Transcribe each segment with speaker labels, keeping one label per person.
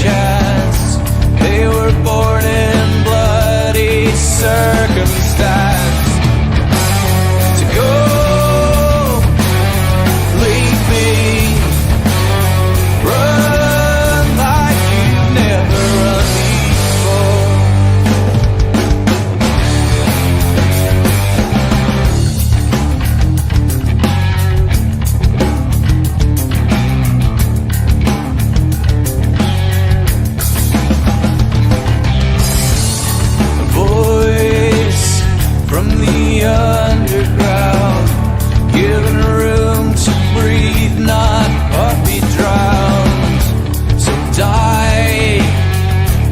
Speaker 1: chance. They were born in bloody circumstance. To go, leave me, run like you've never run before. From the underground, given room to breathe, not but be drowned. So die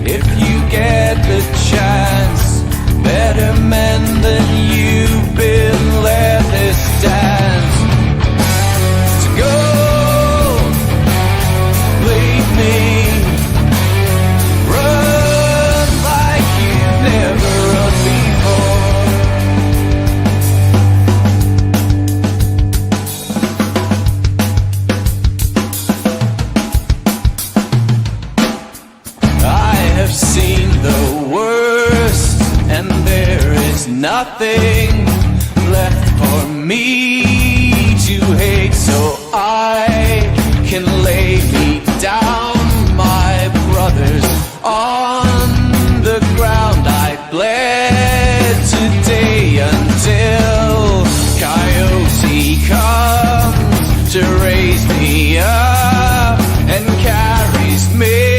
Speaker 1: if you get the chance. Better men than you've been, let this dance. To go, leave me, run like you've never run before. I've seen the worst, and there is nothing left for me to hate, so I can lay me down, my brothers, on the ground. I bled today until Coyote comes to raise me up and carries me.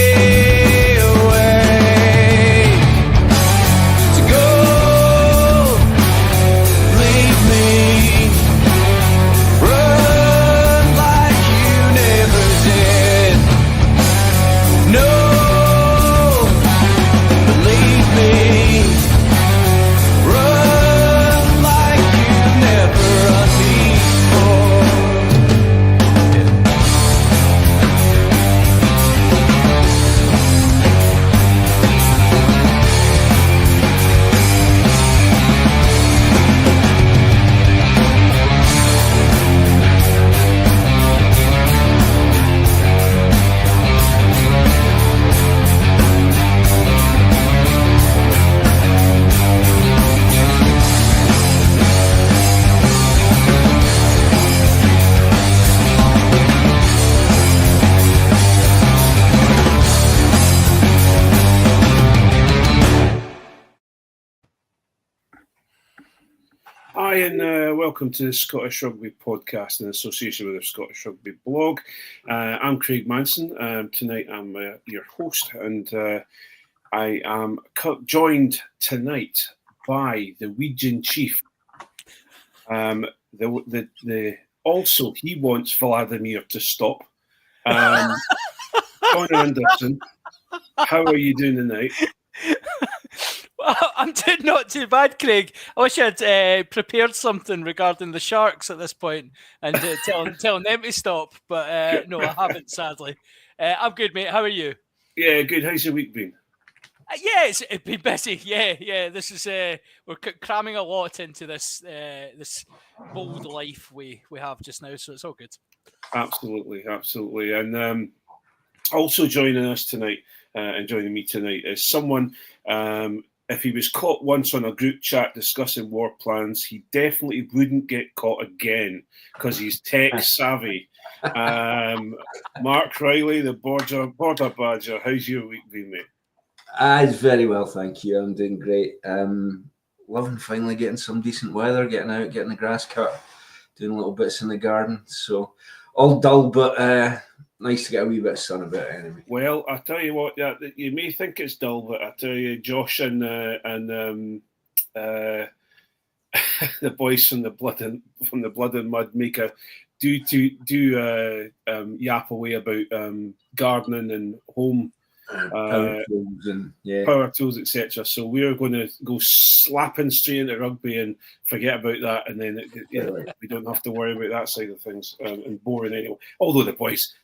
Speaker 2: Hi, and welcome to the Scottish Rugby podcast in association with the Scottish Rugby blog. I'm Craig Manson. Tonight I'm your host, and I am joined tonight by the Wegian chief. Also, he wants Vladimir to stop. Connor Anderson, how are you doing tonight?
Speaker 3: Well, I'm doing not too bad, Craig. I wish I'd prepared something regarding the Sharks at this point and telling them to stop, but no, I haven't, sadly. I'm good, mate. How are you?
Speaker 2: Yeah, good. How's your week been?
Speaker 3: Yeah, it's been busy. Yeah. This is we're cramming a lot into this this bold life we have just now, so it's all good.
Speaker 2: Absolutely, and also joining us tonight and joining me tonight is someone. If he was caught once on a group chat discussing war plans, he definitely wouldn't get caught again because he's tech savvy. Mark Riley, the border badger. How's your week been, mate?
Speaker 4: It's very well, thank you. I'm doing great. Loving finally getting some decent weather, getting out, getting the grass cut, doing little bits in the garden. So all dull, but nice to get a wee bit of sun about it anyway.
Speaker 2: Well, I tell you what, you may think it's dull, but I tell you, Josh and the boys from the Blood and Mud do yap away about gardening and home.
Speaker 4: Power tools and
Speaker 2: power tools, etc. So we're going to go slapping straight into rugby and forget about that, and then we don't have to worry about that side of things and boring anyway. Although the boys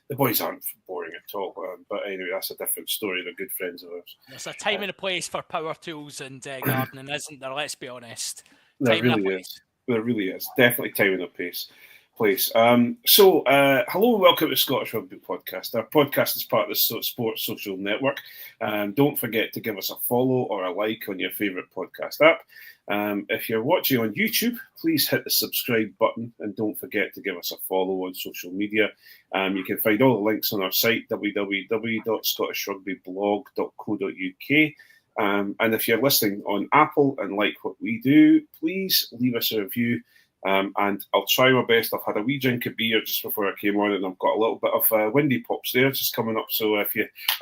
Speaker 2: aren't boring at all. But anyway, that's a different story. They're good friends of ours.
Speaker 3: There's a time and a place for power tools and gardening, isn't there? Let's be honest.
Speaker 2: There really is. Definitely time and a place. place. Hello and welcome to Scottish Rugby Podcast. Our podcast is part of the Sports Social Network. Don't forget to give us a follow or a like on your favourite podcast app. If you're watching on YouTube, please hit the subscribe button and don't forget to give us a follow on social media. You can find all the links on our site, www.scottishrugbyblog.co.uk. And if you're listening on Apple and like what we do, please leave us a review. And I'll try my best. I've had a wee drink of beer just before I came on, and I've got a little bit of windy pops there just coming up. So I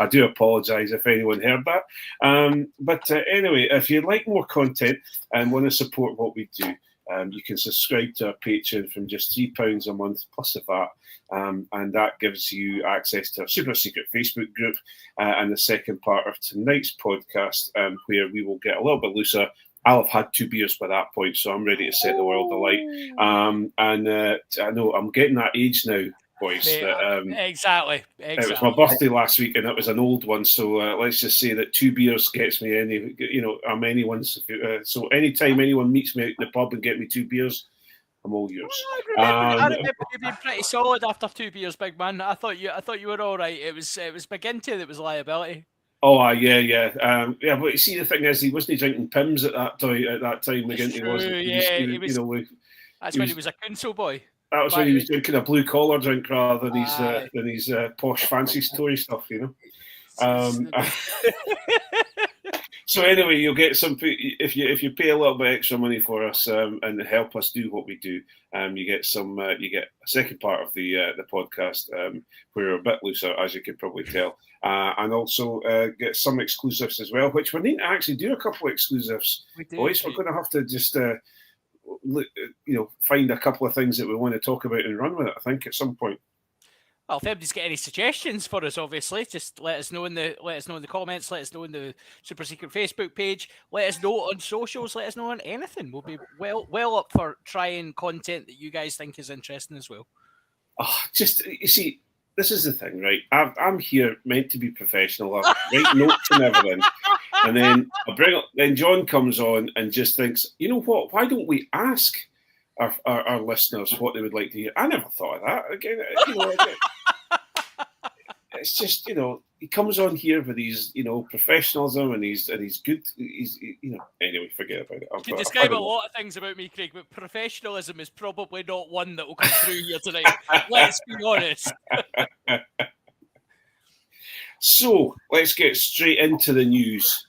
Speaker 2: do apologise if anyone heard that. Anyway, if you'd like more content and want to support what we do, you can subscribe to our Patreon from just £3 a month plus the VAT. And that gives you access to a super secret Facebook group and the second part of tonight's podcast, where we will get a little bit looser. I'll have had 2 beers by that point, so I'm ready to set the world alight. I know I'm getting that age now, boys.
Speaker 3: Exactly.
Speaker 2: It was my birthday last week, and it was an old one. So let's just say that 2 beers gets me I'm anyone's. So anytime anyone meets me out in the pub and get me 2 beers, I'm all yours.
Speaker 3: I remember you being pretty solid after 2 beers, big man. I thought you were all right. It was McGinty that was liability.
Speaker 2: Oh, yeah. But you see, the thing is, he wasn't drinking Pims at that time. McGinty wasn't.
Speaker 3: That's when he was a council boy.
Speaker 2: That was when he was drinking a blue collar drink rather than his posh fancy story stuff, So anyway, you'll get some if you pay a little bit extra money for us and help us do what we do. You get a second part of the podcast where we're a bit looser, as you can probably tell, and also get some exclusives as well. Which we need to actually do a couple of exclusives, boys. We're going to have to just find a couple of things that we want to talk about and run with it. I think at some point.
Speaker 3: Well, if anybody's got any suggestions for us, obviously, just let us know in the comments. Let us know in the Super Secret Facebook page. Let us know on socials. Let us know on anything. We'll be well up for trying content that you guys think is interesting as well.
Speaker 2: You see, this is the thing, right? I'm here meant to be professional. I write notes and everything, and then then John comes on and just thinks, you know what? Why don't we ask our listeners what they would like to hear? I never thought of that. Again, it's just, he comes on here with his, professionalism and he's good. Anyway, forget about it.
Speaker 3: You can describe a lot of things about me, Craig, but professionalism is probably not one that will come through here tonight. Let's be honest. So let's get straight into the news.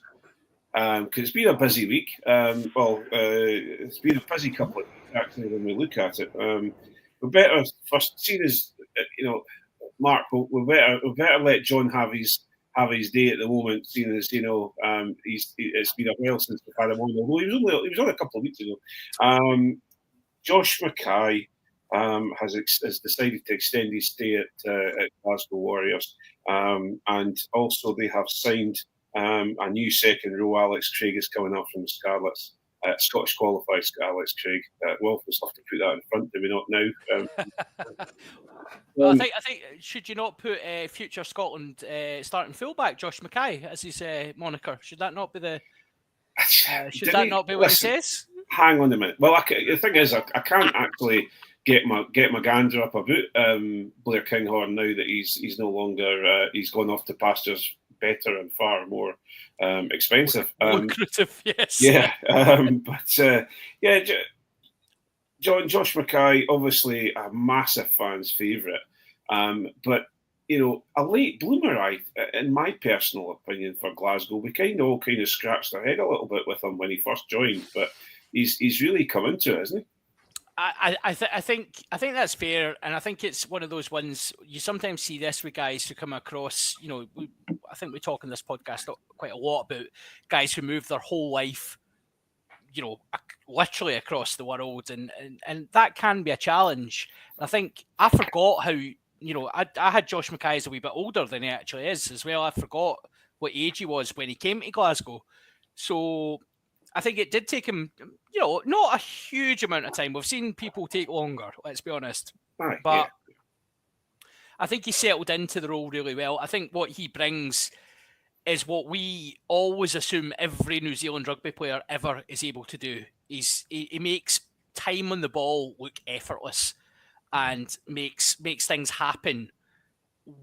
Speaker 3: Because it's been a busy week. It's been a busy couple of weeks, actually, when we look at it. We better first, seeing as Mark, we better let John have his day at the moment, seeing as it's been a while since we've had him on. Although he was on a couple of weeks ago. Josh Mackay has decided to extend his stay at Glasgow Warriors, and also they have signed a new second row. Alex Craig is coming up from the Scarlets. Scottish qualified Alex Craig. We'll have to put that in front, do we not now? Well, I think should you not put future Scotland starting fullback Josh Mackay as his moniker? Should that not be the? What he says?
Speaker 2: Hang on a minute. Well, the thing is, I can't actually get my gander up about Blair Kinghorn now that he's no longer he's gone off to pastures better and far more expensive.
Speaker 3: Lucrative, yes.
Speaker 2: Yeah, Josh Mackay, obviously a massive fan's favourite, but a late bloomer. In my personal opinion, for Glasgow, we kind of scratched our head a little bit with him when he first joined, but he's really come into it, hasn't he?
Speaker 3: I think that's fair, and I think it's one of those ones you sometimes see this with guys who come across. I think we talk in this podcast quite a lot about guys who move their whole life, literally across the world, and that can be a challenge. I think I forgot how I had Josh Mackay as a wee bit older than he actually is as well. I forgot what age he was when he came to Glasgow, so I think it did take him, not a huge amount of time. We've seen people take longer, let's be honest.
Speaker 2: Right,
Speaker 3: but I think he settled into the role really well. I think what he brings is what we always assume every New Zealand rugby player ever is able to do. He makes time on the ball look effortless. and makes things happen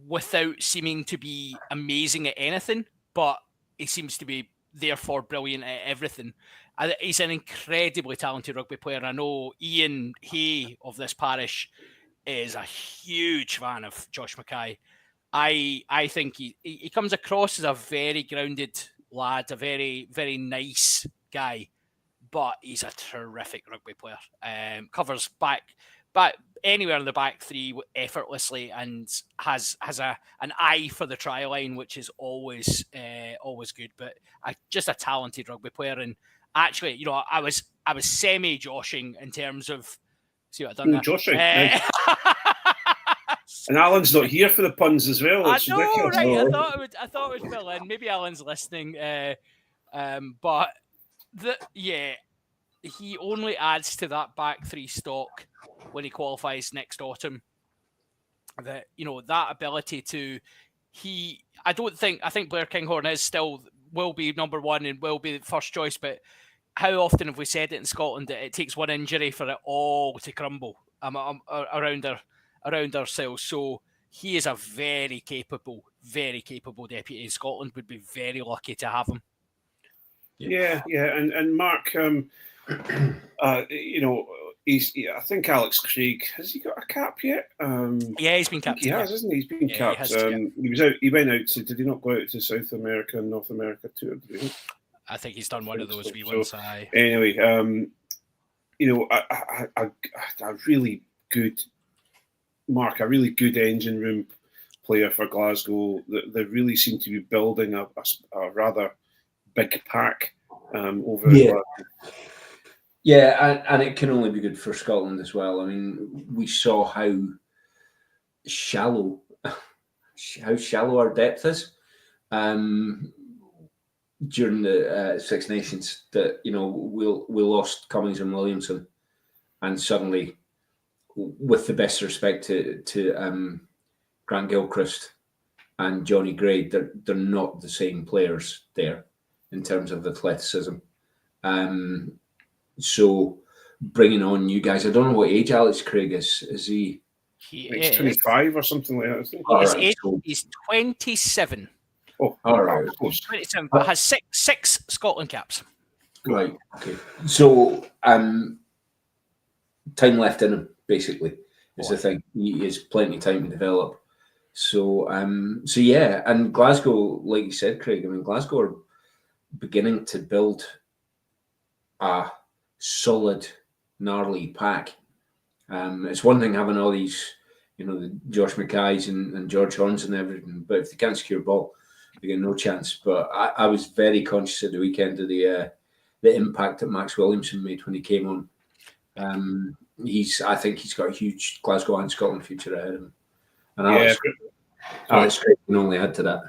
Speaker 3: without seeming to be amazing at anything, but he seems to be therefore brilliant at everything. He's an incredibly talented rugby player. I know Ian Hay of this parish is a huge fan of Josh Mackay. I think he comes across as a very grounded lad, a very, very nice guy, but he's a terrific rugby player. Covers back anywhere in the back three effortlessly, and has an eye for the try line, which is always good. But just a talented rugby player. And actually, you know, I was semi joshing in terms of. See what I've done there?
Speaker 2: Joshing. And Alan's not here for the puns as well. It's
Speaker 3: I know,
Speaker 2: ridiculous.
Speaker 3: right? I thought it would fill in. Maybe Alan's listening. But he only adds to that back three stock when he qualifies next autumn. That, you know, that ability to I think Blair Kinghorn will be number one and will be the first choice, but how often have we said it in Scotland that it takes one injury for it all to crumble around ourselves? So he is a very capable deputy. Scotland would be very lucky to have him.
Speaker 2: Yeah. And Mark, you know, I think Alex Craig, has he got a cap yet?
Speaker 3: Yeah, he's been capped.
Speaker 2: He has, hasn't he? He's been capped. He was out. He went out to. Did he not go out to South America and North America too?
Speaker 3: I think he's done one of those wee ones.
Speaker 2: Anyway, you know, a really good engine room player for Glasgow. They really seem to be building a rather big pack over at Glasgow.
Speaker 4: Yeah, and it can only be good for Scotland as well. I mean, we saw how shallow our depth is during the Six Nations. That, you know, we lost Cummings and Williamson, and suddenly, with the best respect to Grant Gilchrist and Johnny Gray, they're not the same players there in terms of athleticism. So bringing on new guys, I don't know what age Alex Craig is. Is he?
Speaker 2: He's 25 or something like that.
Speaker 3: He's 27.
Speaker 2: Oh,
Speaker 4: all right.
Speaker 3: 27, but has six Scotland caps.
Speaker 4: Right. Okay. So time left in him, basically, is the thing. He has plenty of time to develop. So yeah, and Glasgow, like you said, Craig. I mean, Glasgow are beginning to build a solid, gnarly pack. It's one thing having all these, you know, the Josh Mackays and George Horns and everything, but if they can't secure ball, they get no chance. But I was very conscious at the weekend of the impact that Max Williamson made when he came on. I think he's got a huge Glasgow and Scotland future ahead of him. And Alex Craig can only add to that.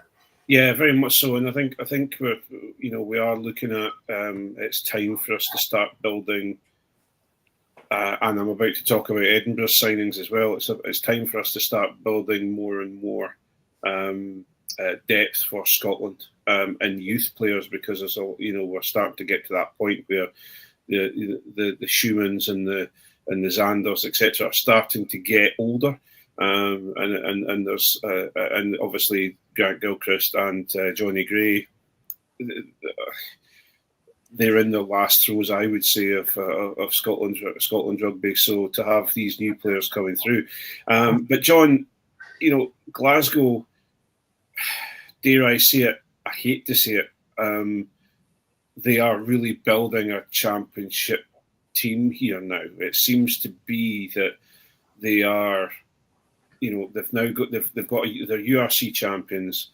Speaker 2: Yeah, very much so. And I think we are looking at it's time for us to start building. And I'm about to talk about Edinburgh signings as well. It's time for us to start building more and more depth for Scotland and youth players, because we're starting to get to that point where the Schumans and the Zanders, etc., are starting to get older. And there's and obviously Grant Gilchrist and Johnny Gray, they're in the last throes, I would say, of Scotland rugby. So to have these new players coming through, but John, you know, Glasgow, dare I say it, I hate to say it, they are really building a championship team here now. It seems to be that they are. You know, they've got their URC champions,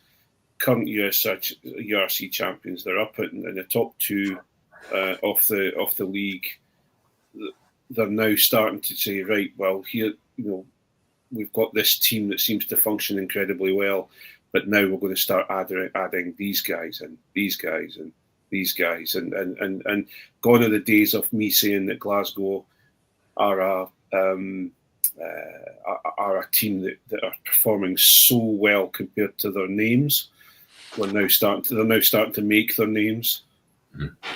Speaker 2: current URC champions. They're up in the top two of the league. They're now starting to say, right, well, here, you know, we've got this team that seems to function incredibly well, but now we're going to start adding these guys and these guys and these guys, and gone are the days of me saying that Glasgow are a team that are performing so well compared to their names. They're now starting to make their names.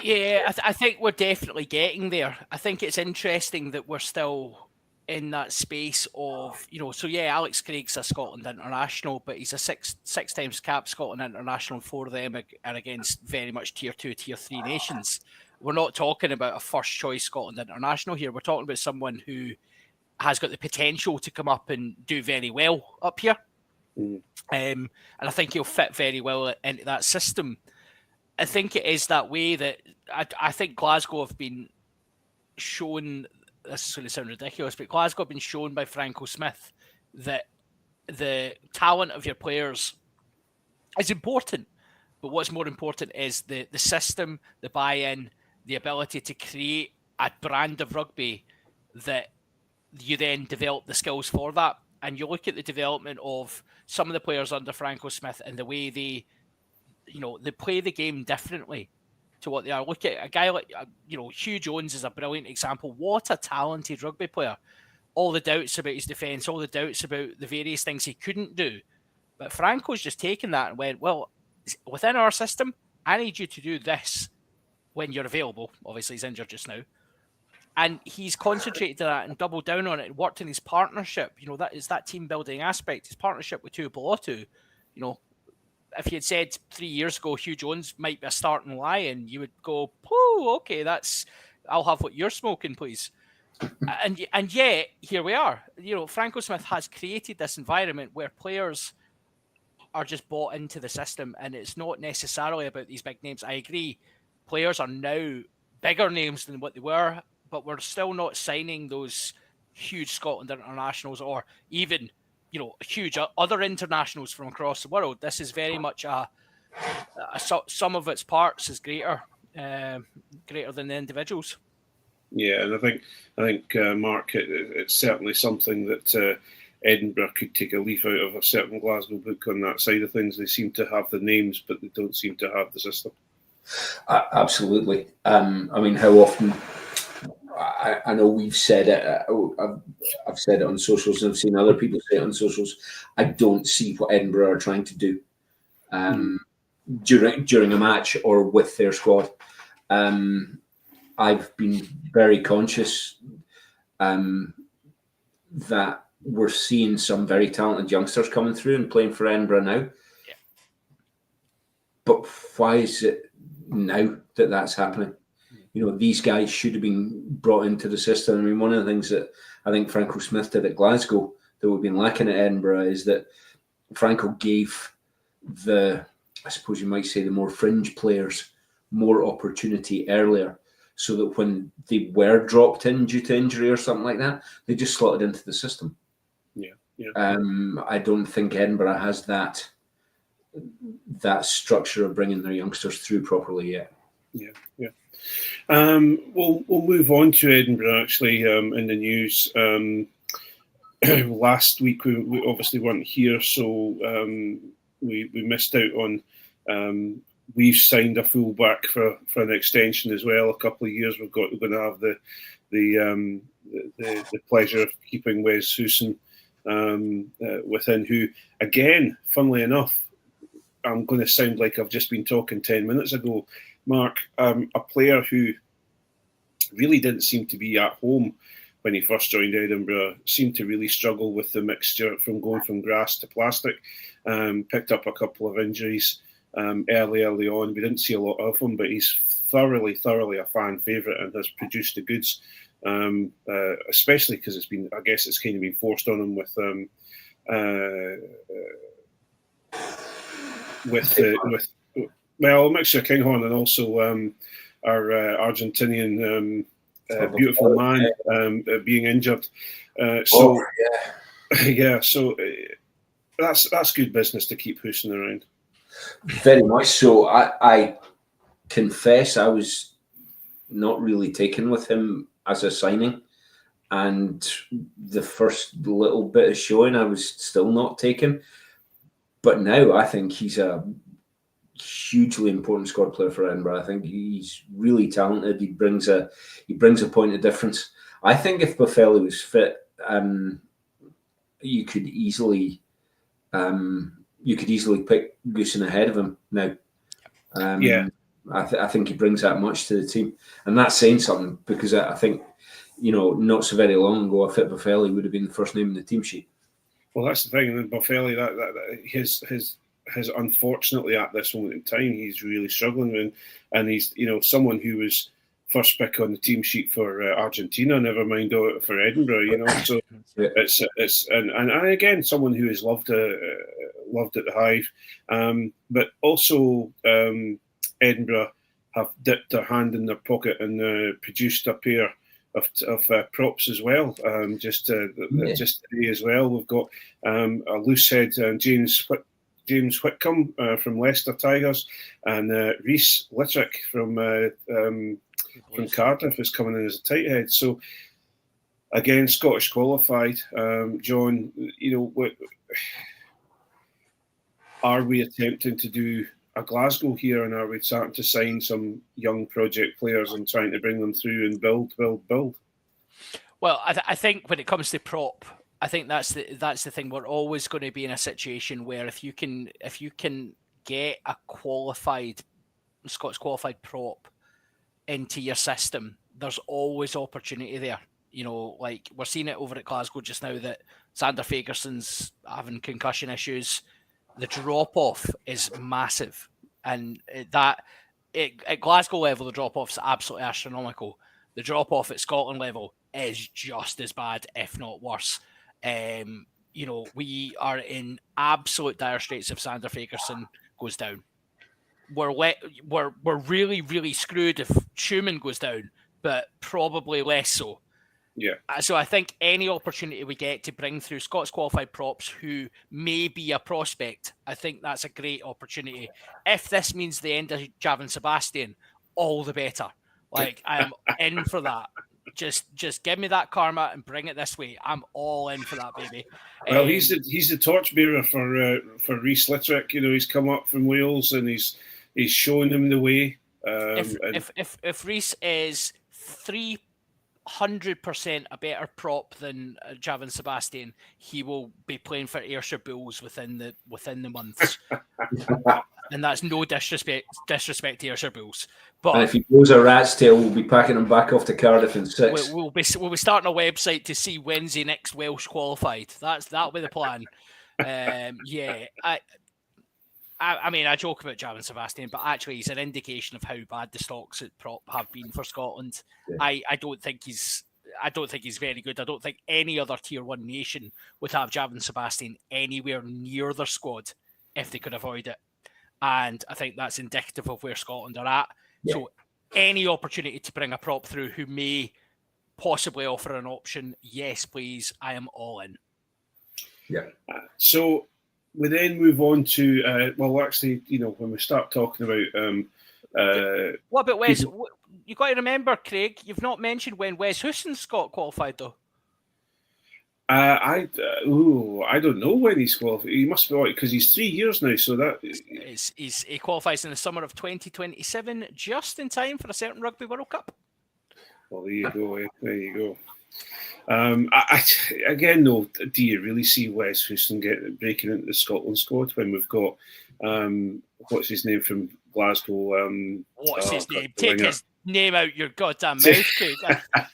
Speaker 3: Yeah, I think we're definitely getting there. I think it's interesting that we're still in that space of, so yeah, Alex Craig's a Scotland international, but he's a six times cap Scotland international. 4 of them are against very much tier 2, tier 3 nations. We're not talking about a first choice Scotland international here. We're talking about someone who has got the potential to come up and do very well up here. And I think he'll fit very well into that system. I think it is that way that I think Glasgow have been shown, this is going to sound ridiculous, but Glasgow have been shown by Franco Smith that the talent of your players is important, but what's more important is the system, the buy-in, the ability to create a brand of rugby that you then develop the skills for that. And you look at the development of some of the players under Franco Smith and the way they play the game differently to what they are. Look at a guy like, Hugh Jones is a brilliant example. What a talented rugby player. All the doubts about his defence, all the doubts about the various things he couldn't do. But Franco's just taken that and went, well, within our system, I need you to do this when you're available. Obviously, he's injured just now. And he's concentrated on that and doubled down on it and worked in his partnership. That is that team building aspect, his partnership with Tuipulotu. If you had said 3 years ago Hugh Jones might be a starting Lion, you would go, "Oh, okay, I'll have what you're smoking, please." and yet here we are. Franco Smith has created this environment where players are just bought into the system, and it's not necessarily about these big names. I agree, players are now bigger names than what they were, but we're still not signing those huge Scotland internationals or even huge other internationals from across the world. This is very much a sum of its parts is greater than the individuals.
Speaker 2: Yeah, and I think Mark, it's certainly something that Edinburgh could take a leaf out of a certain Glasgow book on that side of things. They seem to have the names, but they don't seem to have the system.
Speaker 4: Absolutely. I mean, how often? I know we've said it. I've said it on socials, and I've seen other people say it on socials. I don't see what Edinburgh are trying to do during a match or with their squad. I've been very conscious that we're seeing some very talented youngsters coming through and playing for Edinburgh now.
Speaker 3: Yeah.
Speaker 4: But why is it now that that's happening? These guys should have been brought into the system. I mean, one of the things that I think Franco Smith did at Glasgow that we've been lacking at Edinburgh is that Franco gave I suppose you might say, the more fringe players more opportunity earlier, so that when they were dropped in due to injury or something like that, they just slotted into the system.
Speaker 2: Yeah.
Speaker 4: I don't think Edinburgh has that structure of bringing their youngsters through properly yet.
Speaker 2: Yeah. We'll move on to Edinburgh, actually, in the news. Last week we obviously weren't here, so we missed out on. We've signed a fullback for an extension as well. A couple of years we're going to have the pleasure of keeping Wes Hewson within, who, again, funnily enough, I'm going to sound like I've just been talking 10 minutes ago, Mark, a player who really didn't seem to be at home when he first joined Edinburgh, seemed to really struggle with the mixture from going from grass to plastic, picked up a couple of injuries early on. We didn't see a lot of him, but he's thoroughly a fan favourite and has produced the goods, especially because it's kind of been forced on him with a mixture of Kinghorn and also our Argentinian beautiful man being injured. So that's good business to keep Hewson around.
Speaker 4: Very much so. I confess I was not really taken with him as a signing, and the first little bit of showing I was still not taken. But now I think he's a hugely important squad player for Edinburgh. I think he's really talented. He brings a point of difference. I think if Boffelli was fit, you could easily pick Goosen ahead of him now. I think he brings that much to the team, and that's saying something, because I think not so very long ago, a fit Boffelli would have been the first name in the team sheet.
Speaker 2: Well, that's the thing. And then Boffelli, that his unfortunately at this moment in time, he's really struggling, and he's someone who was first pick on the team sheet for Argentina, never mind for Edinburgh. So
Speaker 4: Yeah.
Speaker 2: it's and again someone who is loved at the Hive, but also Edinburgh have dipped their hand in their pocket and produced a pair of props as well. Just today as well, we've got a loose head, James Whitcomb from Leicester Tigers, and Rhys Littrick from Cardiff is coming in as a tight head. So again, Scottish qualified. John, are we attempting to do a Glasgow here, and are we starting to sign some young project players and trying to bring them through and build?
Speaker 3: Well, I think when it comes to prop, I think that's the thing. We're always going to be in a situation where if you can get a Scots qualified prop into your system, there's always opportunity there. Like we're seeing it over at Glasgow just now that Sander Fagerson's having concussion issues. The drop off is massive, and at Glasgow level, the drop off is absolutely astronomical. The drop off at Scotland level is just as bad, if not worse. We are in absolute dire straits if Sander Fagerson goes down. We're really, really screwed if Schumann goes down, but probably less so.
Speaker 2: Yeah.
Speaker 3: So I think any opportunity we get to bring through Scots qualified props who may be a prospect, I think that's a great opportunity. If this means the end of Javan Sebastian, all the better. Like I am in for that. Just give me that karma and bring it this way. I'm all in for that, baby.
Speaker 2: Well, he's the torchbearer for Rhys Littrick. He's come up from Wales and he's shown him the way.
Speaker 3: If Rhys is 300% a better prop than Javan Sebastian, he will be playing for Ayrshire Bulls within the months. And that's no disrespect to Ayrshire Bulls. But
Speaker 4: and if he goes a rat's tail, we'll be packing him back off to Cardiff in 6.
Speaker 3: We'll be starting a website to see when's he next Welsh qualified. That'll be the plan. I mean, I joke about Javan Sebastian, but actually he's an indication of how bad the stocks at prop have been for Scotland. Yeah. I don't think he's very good. I don't think any other tier 1 nation would have Javan Sebastian anywhere near their squad if they could avoid it. And I think that's indicative of where Scotland are at. Yeah. So any opportunity to bring a prop through who may possibly offer an option, yes, please. I am all in.
Speaker 2: Yeah. So we then move on to, when we start talking about...
Speaker 3: what about Wes? You've got to remember, Craig, you've not mentioned when Wes Houston's got qualified, though.
Speaker 2: I don't know when he's qualified. He must be because he's 3 years now. So that
Speaker 3: he qualifies in the summer of 2027, just in time for a certain Rugby World Cup.
Speaker 2: Well, there you go. There you go. Again, though, do you really see Wes Houston breaking into the Scotland squad when we've got what's his name from Glasgow?
Speaker 3: What's his name? Take his name out your goddamn mouth, Craig.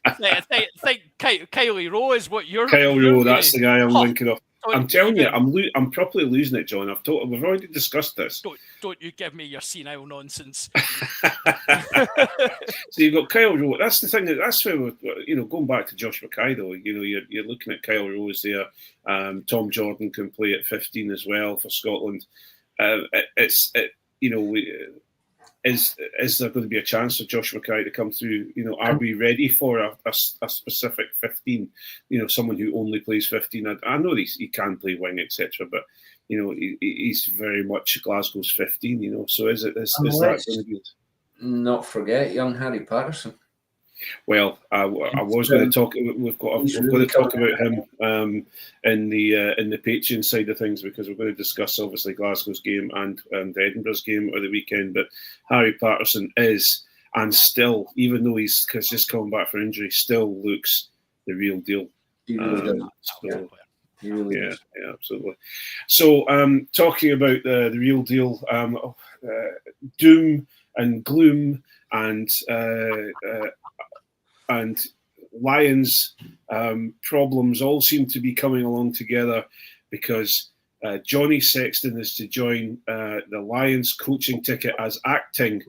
Speaker 3: I think Kylie Rowe is what you're.
Speaker 2: Kyle Rowe, that's the guy I'm linking up. I'm telling you, I'm properly losing it, John. We've already discussed this.
Speaker 3: Don't you give me your senile nonsense.
Speaker 2: So you've got Kyle Rowe. That's the thing. That's where we're, going back to Josh Mackay, though. You're looking at Kyle Rowe's there. Tom Jordan can play at 15 as well for Scotland. Is there going to be a chance for Josh Mackay to come through? Are we ready for a specific 15? Someone who only plays 15. I know he can play wing, etc. But he's very much Glasgow's 15. So is that going to be?
Speaker 4: Not forget young Harry Patterson.
Speaker 2: Well, I was going to talk. We're going to talk about him in the Patreon side of things because we're going to discuss obviously Glasgow's game and Edinburgh's game of the weekend. But Harry Patterson is and still, even though he's just coming back for injury, still looks the real deal.
Speaker 4: He really does.
Speaker 2: Yeah, absolutely. So, talking about the real deal, doom and gloom and Lions problems all seem to be coming along together because Johnny Sexton is to join the Lions coaching ticket as acting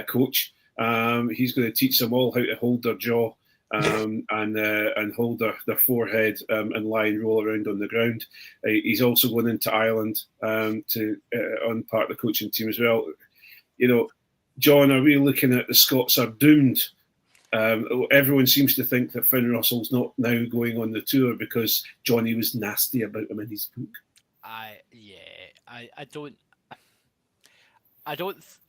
Speaker 2: coach. He's going to teach them all how to hold their jaw and hold their forehead and lie and roll around on the ground. He's also going into Ireland to on part of the coaching team as well. You know, John, are we looking at the Scots are doomed? Everyone seems to think that Finn Russell's not now going on the tour because Johnny was nasty about him in his book.
Speaker 3: I don't.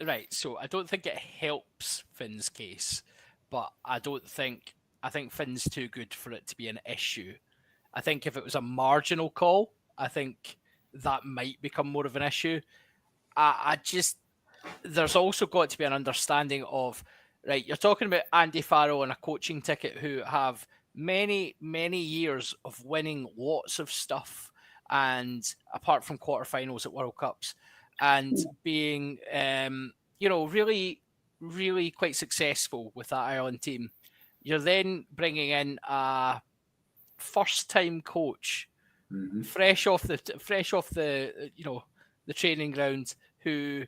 Speaker 3: Right, so I don't think it helps Finn's case, but I think Finn's too good for it to be an issue. I think if it was a marginal call, I think that might become more of an issue. There's also got to be an understanding of, right, you're talking about Andy Farrell and a coaching ticket who have many, many years of winning lots of stuff, and apart from quarterfinals at World Cups, and being, really, really quite successful with that Ireland team. You're then bringing in a first-time coach, fresh off the the training ground, who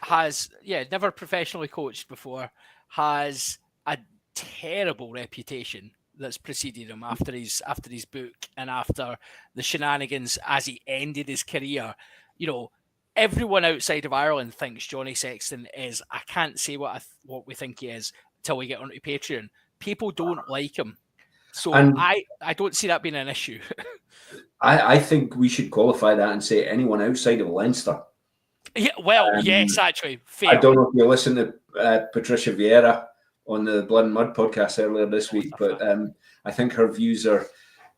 Speaker 3: has never professionally coached before, has a terrible reputation that's preceded him after his book and after the shenanigans as he ended his career. You know, everyone outside of Ireland thinks Johnny Sexton is, I can't say what we think he is till we get onto Patreon. People don't like him. So I don't see that being an issue.
Speaker 4: I think we should qualify that and say anyone outside of Leinster.
Speaker 3: Yeah, well, yes, actually. Fair.
Speaker 4: I don't know if you listened to Patricia Vieira on the Blood and Mud podcast earlier this week, but I think her views are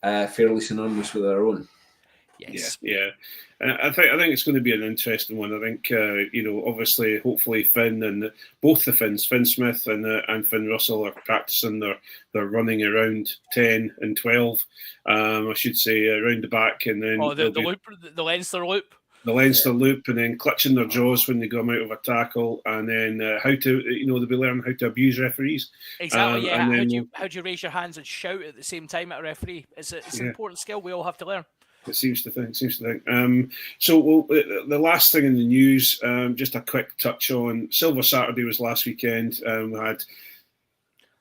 Speaker 4: fairly synonymous with our own.
Speaker 3: Yes.
Speaker 2: Yeah. I think it's going to be an interesting one. I think obviously, hopefully, Finn and both the Finns, Finn Smith and Finn Russell, are practicing their running around 10 and 12. I should say around the back, and then
Speaker 3: the Leinster loop.
Speaker 2: The Leinster loop, and then clutching their jaws when they come out of a tackle, and then how to, they'll be learning how to abuse referees.
Speaker 3: Exactly, yeah. How do you raise your hands and shout at the same time at a referee? It's an important skill we all have to learn.
Speaker 2: It seems to think. So the last thing in the news, just a quick touch on Silver Saturday was last weekend. We had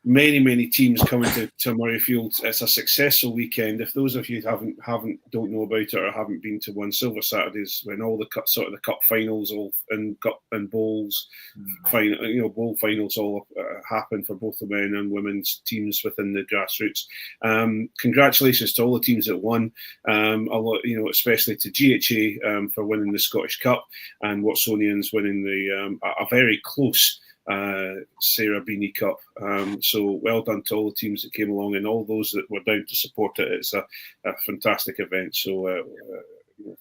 Speaker 2: many teams coming to Murrayfield. It's a successful weekend. If those of you don't know about it or haven't been to one, Silver Saturdays, when all the cup finals and cup and bowls, bowl finals all happen for both the men and women's teams within the grassroots. Congratulations to all the teams that won. Especially to GHA for winning the Scottish Cup, and Watsonians winning a very close Sarah Beanie Cup. So well done to all the teams that came along and all those that were down to support it. It's a fantastic event. So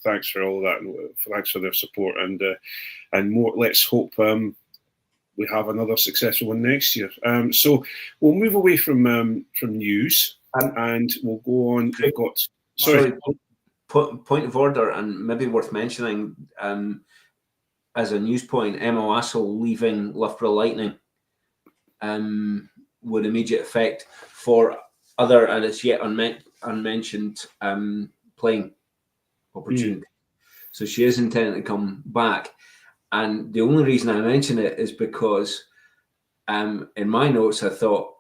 Speaker 2: thanks for all of that, and thanks for their support, and more. Let's hope we have another successful one next year. So we'll move away from news and we'll go on. We've got
Speaker 4: point of order, and maybe worth mentioning. As a news point, Emma Wassell leaving Loughborough Lightning would immediate effect for other and it's yet unmentioned playing opportunity. So she is intending to come back. And the only reason I mention it is because in my notes I thought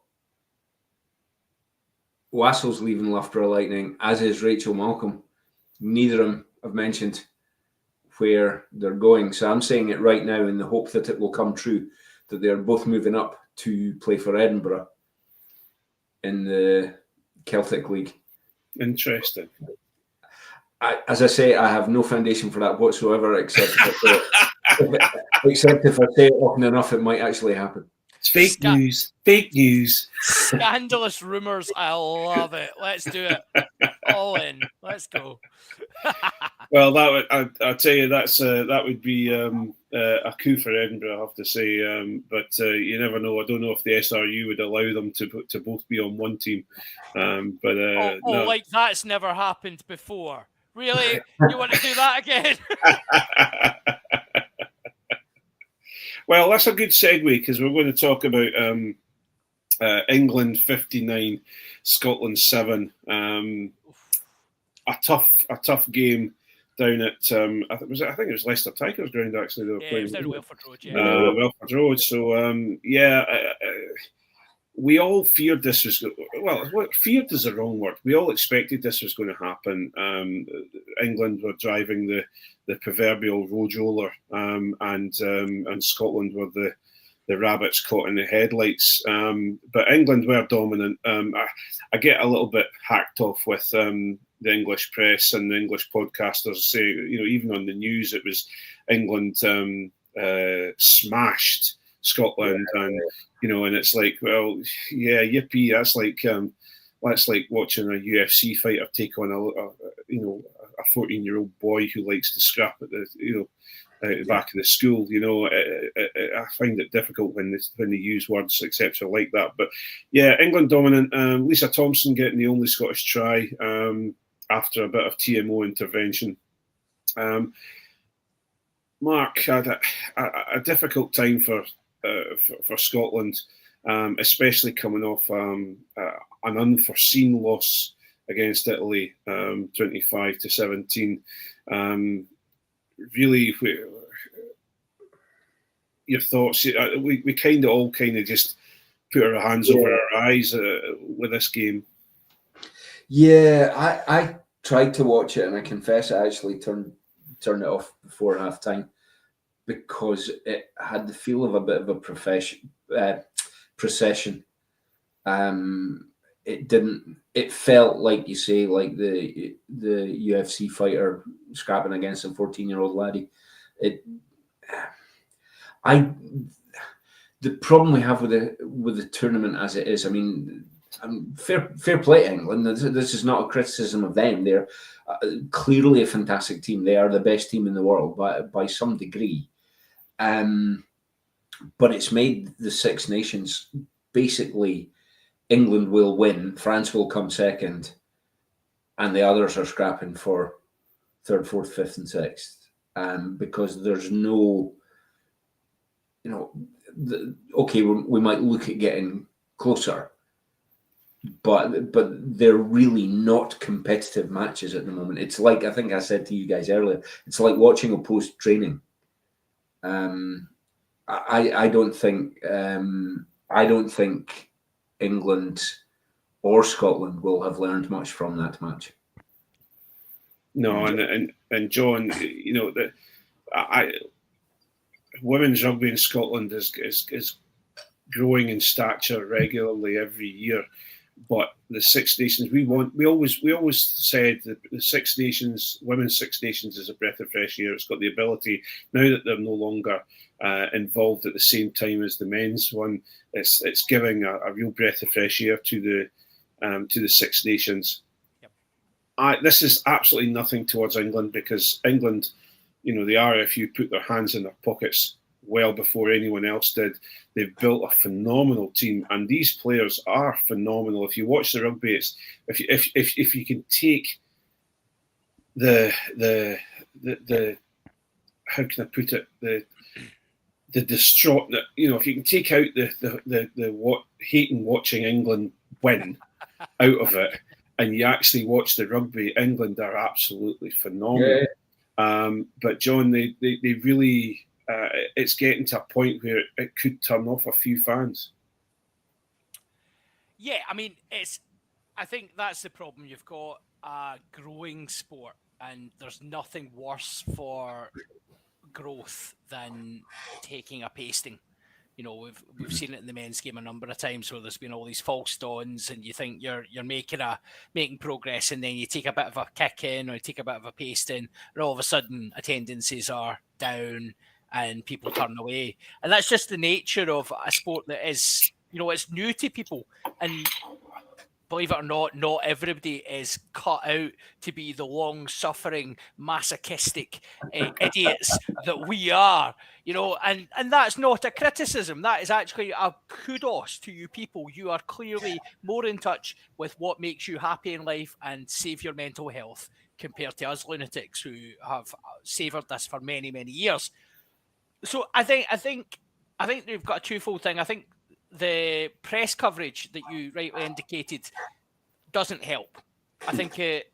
Speaker 4: Wassell's leaving Loughborough Lightning, as is Rachel Malcolm. Neither of them have mentioned where they're going. So I'm saying it right now in the hope that it will come true, that they're both moving up to play for Edinburgh in the Celtic League.
Speaker 2: Interesting.
Speaker 4: As I say, I have no foundation for that whatsoever, except if I say it often enough, it might actually happen.
Speaker 2: It's fake news. Fake news.
Speaker 3: Scandalous rumours. I love it. Let's do it. All in. Let's go.
Speaker 2: Well, I'll tell you, that would be a coup for Edinburgh, I have to say. But you never know. I don't know if the SRU would allow them to both be on one team. No.
Speaker 3: Like that's never happened before. Really? You want to do that again?
Speaker 2: Well, that's a good segue, because we're going to talk about England 59, Scotland 7. A tough game down at I think it was Leicester Tigers ground actually. They were playing.
Speaker 3: It was down at Welford Road.
Speaker 2: Welford Road. So we all feared this was feared is the wrong word. We all expected this was going to happen. England were driving the proverbial road roller, and Scotland were the rabbits caught in the headlights. But England were dominant. I get a little bit hacked off with the English press and the English podcasters say, even on the news, it was England smashed Scotland, and and it's like, well, yeah, yippee. That's like watching a UFC fighter take on a 14-year-old boy who likes to scrap at the back of the school. I find it difficult when they use words etc. like that. But yeah, England dominant. Lisa Thompson getting the only Scottish try after a bit of TMO intervention. Mark had a difficult time for Scotland, especially coming off an unforeseen loss against Italy, 25-17. Really, your thoughts? We kind of just put our hands over our eyes with this game.
Speaker 4: Yeah, I tried to watch it, and I confess I actually turned it off before half time because it had the feel of a bit of a procession. It didn't. It felt like, you say, like the UFC fighter scrapping against a 14-year-old laddie. The problem we have with the tournament as it is, I mean, fair play to England. This is not a criticism of them. They're clearly a fantastic team. They are the best team in the world by some degree. But it's made the Six Nations basically England will win, France will come second, and the others are scrapping for third, fourth, fifth, and sixth. Because there's no, okay, we might look at getting closer, but they're really not competitive matches at the moment. It's like, I think I said to you guys earlier, it's like watching a post training. I don't think England or Scotland will have learned much from that match.
Speaker 2: No, and John, women's rugby in Scotland is growing in stature regularly every year. But the Six Nations, we always said that the Six Nations, women's Six Nations, is a breath of fresh air. It's got the ability, now that they're no longer involved at the same time as the men's one, it's giving a real breath of fresh air to the Six Nations. Yep. This is absolutely nothing towards England, because England, the RFU put their hands in their pockets well before anyone else did. They've built a phenomenal team, and these players are phenomenal. If you watch the rugby, it's if you can take the how can I put it, the distraught, that if you can take out the hating watching England win out of it, and you actually watch the rugby, England are absolutely phenomenal. Yeah. But John, they really. It's getting to a point where it could turn off a few fans.
Speaker 3: Yeah, I mean, I think that's the problem. You've got a growing sport, and there's nothing worse for growth than taking a pasting. We've seen it in the men's game a number of times where there's been all these false dawns, and you think you're making progress, and then you take a bit of a kick in or you take a bit of a pasting, and all of a sudden attendances are down and people turn away. And that's just the nature of a sport that is, it's new to people. And believe it or not everybody is cut out to be the long-suffering, masochistic idiots that we are, and that's not a criticism. That is actually a kudos to you people. You are clearly more in touch with what makes you happy in life and save your mental health compared to us lunatics who have savoured this for many, many years. So I think we've got a twofold thing. I think the press coverage that you rightly indicated doesn't help. I think it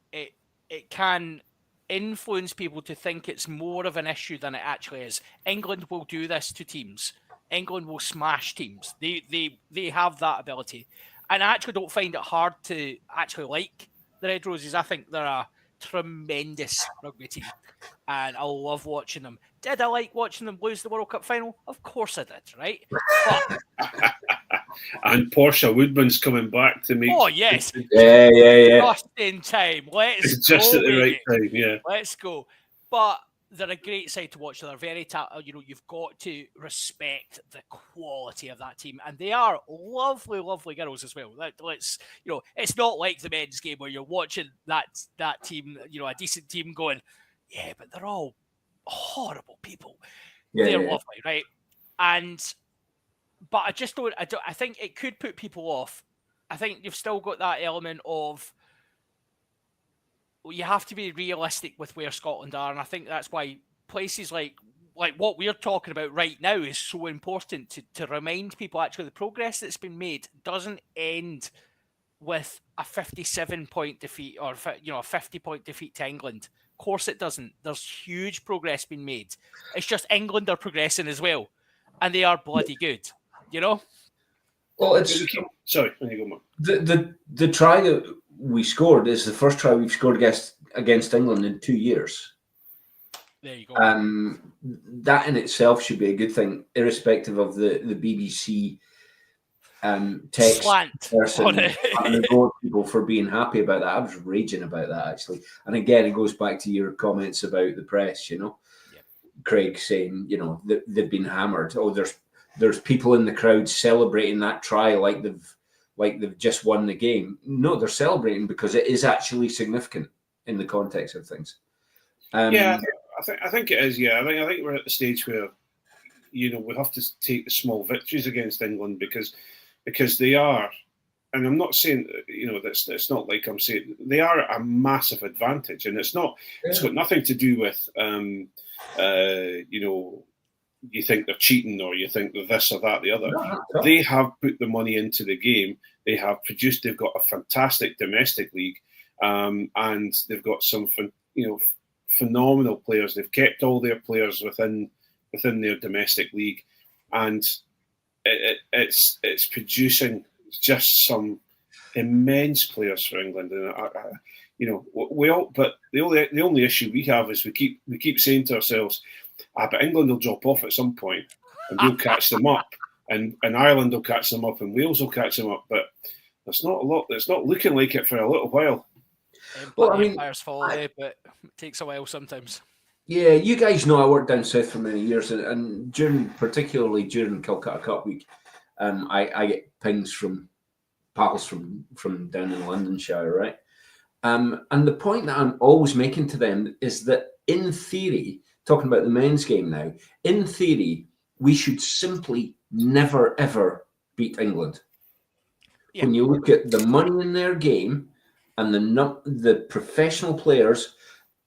Speaker 3: can influence people to think it's more of an issue than it actually is. England will do this to teams. England will smash teams. They have that ability. And I actually don't find it hard to actually like the Red Roses. I think they're a tremendous rugby team. And I love watching them. Did I like watching them lose the World Cup final? Of course I did, right? But
Speaker 2: And Portia Woodman's coming back to make.
Speaker 3: oh yes,
Speaker 4: Yeah.
Speaker 3: just in time. Let's
Speaker 2: Just
Speaker 3: go,
Speaker 2: at the
Speaker 3: baby.
Speaker 2: right time, yeah.
Speaker 3: Let's go. But they're a great side to watch. They're very you've got to respect the quality of that team, and they are lovely, lovely girls as well. Let's it's not like the men's game where you're watching that team, a decent team going, yeah, but they're all horrible people. They're lovely, right? But I just don't. I think it could put people off. I think you've still got that element of you have to be realistic with where Scotland are, and I think that's why places like what we're talking about right now is so important to remind people actually the progress that's been made doesn't end with a 57-point defeat or a 50-point defeat to England. Of course it doesn't. There's huge progress being made. It's just England are progressing as well, and they are bloody good.
Speaker 4: Well, it's
Speaker 2: sorry. When you go, Mark.
Speaker 4: The try that we scored is the first try we've scored against England in 2 years.
Speaker 3: There you go.
Speaker 4: That in itself should be a good thing, irrespective of the BBC text
Speaker 3: Slant
Speaker 4: person and the people for being happy about that. I was raging about that actually, and again, it goes back to your comments about the press. Craig saying they've been hammered. Oh, there's people in the crowd celebrating that try like they've just won the game. No, they're celebrating because it is actually significant in the context of things.
Speaker 2: I think it is. Yeah, I think we're at the stage where we have to take the small victories against England because they are, and I'm not saying it's not like I'm saying they are a massive advantage, and it's not. Yeah. It's got nothing to do with you think they're cheating or you think they're this or that, the other. No. They have put the money into the game. They have produced. They've got a fantastic domestic league, and they've got some phenomenal players. They've kept all their players within their domestic league, and it's producing just some immense players for England. And but the only issue we have is we keep saying to ourselves, but England will drop off at some point, and we'll catch them up, and Ireland will catch them up, and Wales will catch them up. But there's not a lot. It's not looking like it for a little while.
Speaker 3: Well, I mean, empires fall, but it takes a while sometimes.
Speaker 4: Yeah, you guys know I worked down south for many years, and particularly during Calcutta Cup week, I get pings from pals from down in Londonshire, right? And the point that I'm always making to them is that in theory, talking about the men's game now, in theory, we should simply never ever beat England. Yeah. When you look at the money in their game and the professional players,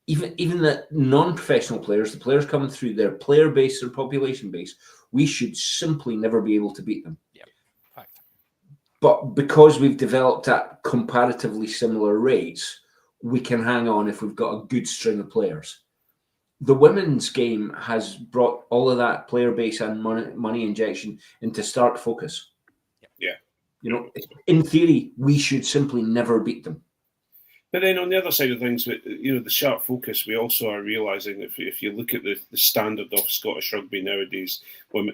Speaker 4: even the non-professional players, the players coming through their player base, their population base, we should simply never be able to beat them.
Speaker 3: Yeah, fact.
Speaker 4: But because we've developed at comparatively similar rates, we can hang on if we've got a good string of players. The women's game has brought all of that player base and money injection into stark focus.
Speaker 2: Yeah.
Speaker 4: In theory, we should simply never beat them.
Speaker 2: But then on the other side of things, the sharp focus, we also are realising if you look at the standard of Scottish rugby nowadays,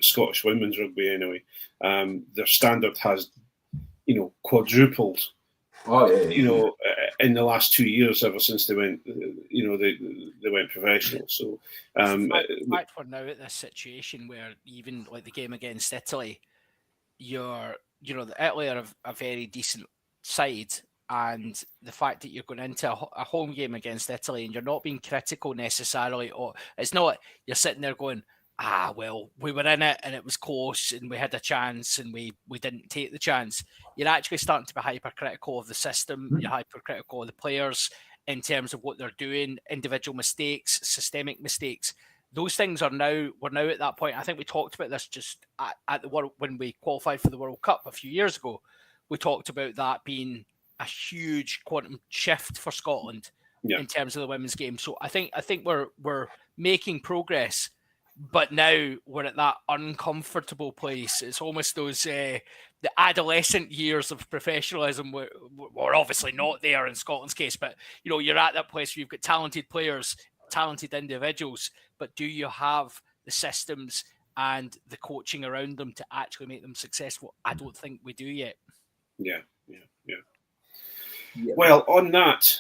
Speaker 2: Scottish women's rugby anyway, their standard has, quadrupled.
Speaker 4: Oh, yeah.
Speaker 2: In the last 2 years, ever since they went, they went professional. So,
Speaker 3: in fact, we're now at this situation where even like the game against Italy, Italy are a very decent side. And the fact that you're going into a home game against Italy and you're not being critical necessarily, or it's not you're sitting there going, well, we were in it and it was close and we had a chance and we didn't take the chance. You're actually starting to be hypercritical of the system. You're hypercritical of the players in terms of what they're doing, individual mistakes, systemic mistakes. those things we're now at that point. I think we talked about this just at the World when we qualified for the World Cup a few years ago. We talked about that being a huge quantum shift for Scotland in terms of the women's game. So I think we're making progress, but now we're at that uncomfortable place. It's almost those the adolescent years of professionalism. We're obviously not there in Scotland's case, but you're at that place where you've got talented players, talented individuals, but do you have the systems and the coaching around them to actually make them successful? I don't think we do yet.
Speaker 2: Yeah. Well, on that,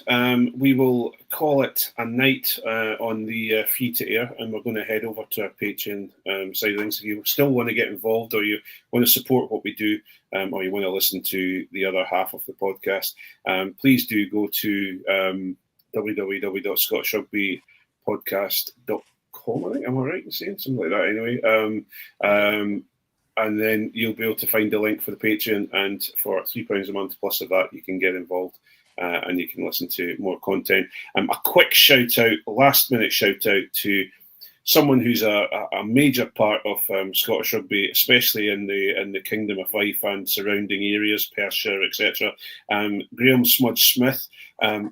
Speaker 2: we will call it a night on the free to air, and we're going to head over to our Patreon side of things. If you still want to get involved, or you want to support what we do, or you want to listen to the other half of the podcast, please do go to www.scottishrugbypodcast.com. I think, am I right in saying something like that? Anyway, and then you'll be able to find a link for the Patreon, and for £3 a month plus of that, you can get involved and you can listen to more content. A quick last minute shout out to someone who's a major part of Scottish rugby, especially in the Kingdom of Fife and surrounding areas, Perthshire, etc. Graham Smudge Smith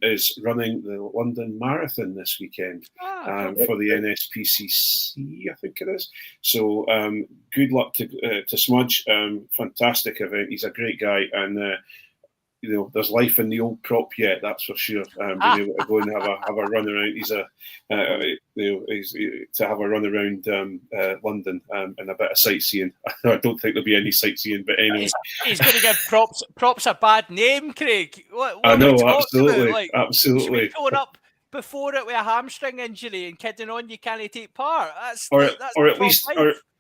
Speaker 2: is running the London Marathon this weekend for the NSPCC, I think it is. So good luck to Smudge. Fantastic event. He's a great guy, and there's life in the old prop yet, that's for sure. Being able to go and have a run around. He's to have a run around London and a bit of sightseeing. I don't think there'll be any sightseeing, but anyway,
Speaker 3: he's going to give props a bad name, Craig. What
Speaker 2: I know,
Speaker 3: absolutely,
Speaker 2: absolutely.
Speaker 3: Going up before it with a hamstring injury and kidding on you can't take part. That's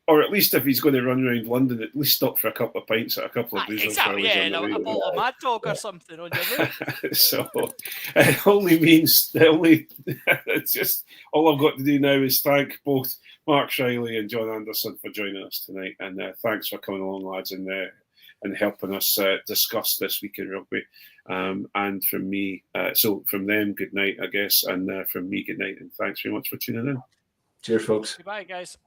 Speaker 2: Or at least if he's going to run around London, at least stop for a couple of pints at a couple of boozers.
Speaker 3: Exactly, a bottle of Mad Dog or something on your route.
Speaker 2: So it only means it's just all I've got to do now is thank both Mark Shiley and John Anderson for joining us tonight, and thanks for coming along, lads, and helping us discuss this week in rugby. And from me, so from them, good night, I guess, and from me, good night, and thanks very much for tuning in.
Speaker 4: Cheers, folks.
Speaker 3: Goodbye, guys.